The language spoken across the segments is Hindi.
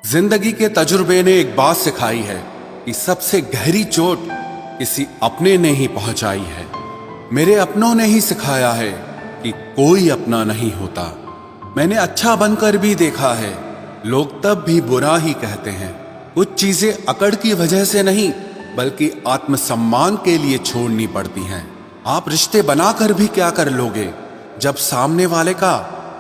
जिंदगी के तजुर्बे ने एक बात सिखाई है कि सबसे गहरी चोट किसी अपने ने ही पहुंचाई है। मेरे अपनों ने ही सिखाया है कि कोई अपना नहीं होता। मैंने अच्छा बनकर भी देखा है, लोग तब भी बुरा ही कहते हैं। कुछ चीजें अकड़ की वजह से नहीं बल्कि आत्मसम्मान के लिए छोड़नी पड़ती हैं। आप रिश्ते बनाकर भी क्या कर लोगे जब सामने वाले का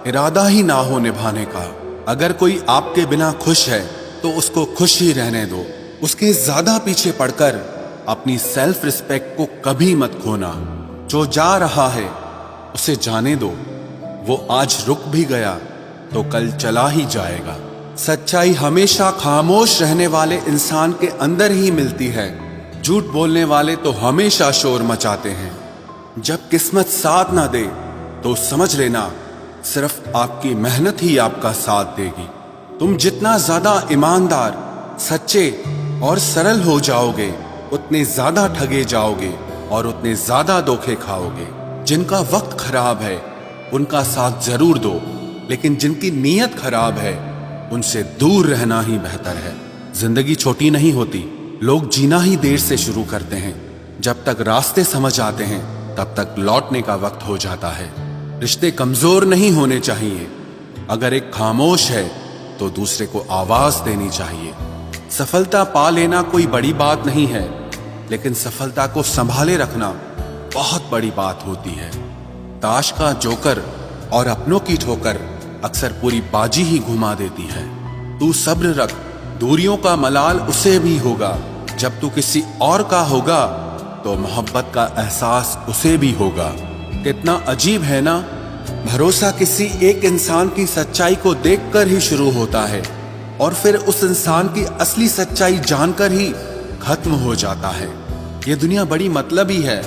इरादा ही ना हो निभाने का। अगर कोई आपके बिना खुश है तो उसको खुश ही रहने दो। उसके ज्यादा पीछे पड़कर अपनी सेल्फ रिस्पेक्ट को कभी मत खोना। जो जा रहा है उसे जाने दो, वो आज रुक भी गया तो कल चला ही जाएगा। सच्चाई हमेशा खामोश रहने वाले इंसान के अंदर ही मिलती है। झूठ बोलने वाले तो हमेशा शोर मचाते हैं। जब किस्मत साथ ना दे तो समझ लेना सिर्फ आपकी मेहनत ही आपका साथ देगी। तुम जितना ज्यादा ईमानदार, सच्चे और सरल हो जाओगे उतने ज्यादा ठगे जाओगे और उतने ज्यादा धोखे खाओगे। जिनका वक्त खराब है उनका साथ जरूर दो, लेकिन जिनकी नीयत खराब है उनसे दूर रहना ही बेहतर है। जिंदगी छोटी नहीं होती, लोग जीना ही देर से शुरू करते हैं। जब तक रास्ते समझ आते हैं तब तक लौटने का वक्त हो जाता है। रिश्ते कमजोर नहीं होने चाहिए। अगर एक खामोश है तो दूसरे को आवाज देनी चाहिए। सफलता पा लेना कोई बड़ी बात नहीं है, लेकिन सफलता को संभाले रखना बहुत बड़ी बात होती है। ताश का जोकर और अपनों की ठोकर अक्सर पूरी बाजी ही घुमा देती है। तू सब्र रख, दूरियों का मलाल उसे भी होगा। जब तू किसी और का होगा तो मोहब्बत का एहसास उसे भी होगा। कितना अजीब है ना, भरोसा किसी एक इंसान की सच्चाई को देखकर ही शुरू होता है और फिर उस इंसान की असली सच्चाई जानकर ही खत्म हो जाता है। ये दुनिया बड़ी मतलबी है,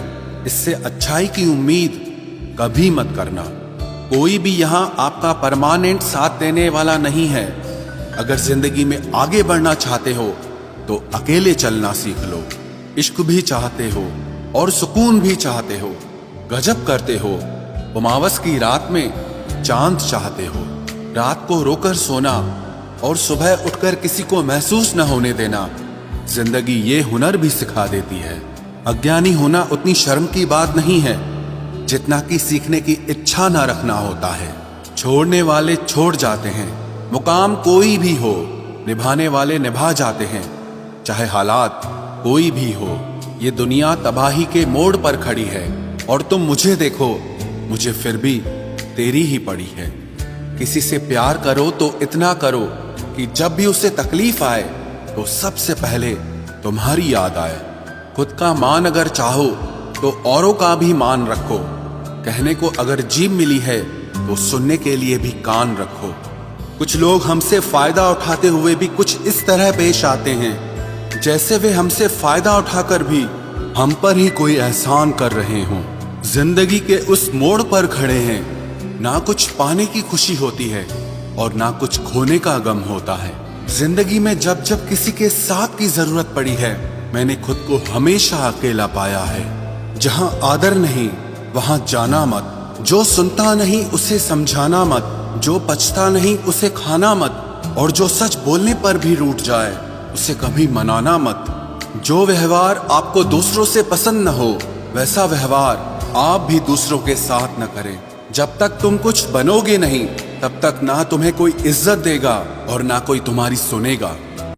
इससे अच्छाई की उम्मीद कभी मत करना। कोई भी यहाँ आपका परमानेंट साथ देने वाला नहीं है। अगर जिंदगी में आगे बढ़ना चाहते हो तो अकेले चलना सीख लो। इश्क भी चाहते हो और सुकून भी चाहते हो, गजब करते हो। उमावस की रात में चांद चाहते हो। रात को रोकर सोना और सुबह उठकर किसी को महसूस न होने देना जिंदगी ये हुनर भी सिखा देती है। अज्ञानी होना उतनी शर्म की बात नहीं है जितना कि सीखने की इच्छा ना रखना होता है। छोड़ने वाले छोड़ जाते हैं, मुकाम कोई भी हो, निभाने वाले निभा जाते हैं। चाहे हालात कोई भी हो, ये दुनिया तबाही के मोड़ पर खड़ी है और तुम मुझे देखो, मुझे फिर भी तेरी ही पड़ी है। किसी से प्यार करो तो इतना करो कि जब भी उसे तकलीफ आए तो सबसे पहले तुम्हारी याद आए। खुद का मान अगर चाहो तो औरों का भी मान रखो। कहने को अगर जीभ मिली है तो सुनने के लिए भी कान रखो। कुछ लोग हमसे फायदा उठाते हुए भी कुछ इस तरह पेश आते हैं जैसे वे हमसे फायदा उठाकर भी हम पर ही कोई एहसान कर रहे हों। जिंदगी के उस मोड़ पर खड़े हैं, ना कुछ पाने की खुशी होती है और ना कुछ खोने का गम होता है। जिंदगी में जब जब किसी के साथ की जरूरत पड़ी है मैंने खुद को हमेशा अकेला पाया है। जहां आदर नहीं वहां जाना मत। जो सुनता नहीं उसे समझाना मत। जो पछता नहीं उसे खाना मत। और जो सच बोलने पर भी रूठ जाए उसे कभी मनाना मत। जो व्यवहार आपको दूसरों से पसंद न हो वैसा व्यवहार आप भी दूसरों के साथ न करें। जब तक तुम कुछ बनोगे नहीं तब तक ना तुम्हें कोई इज्जत देगा और ना कोई तुम्हारी सुनेगा।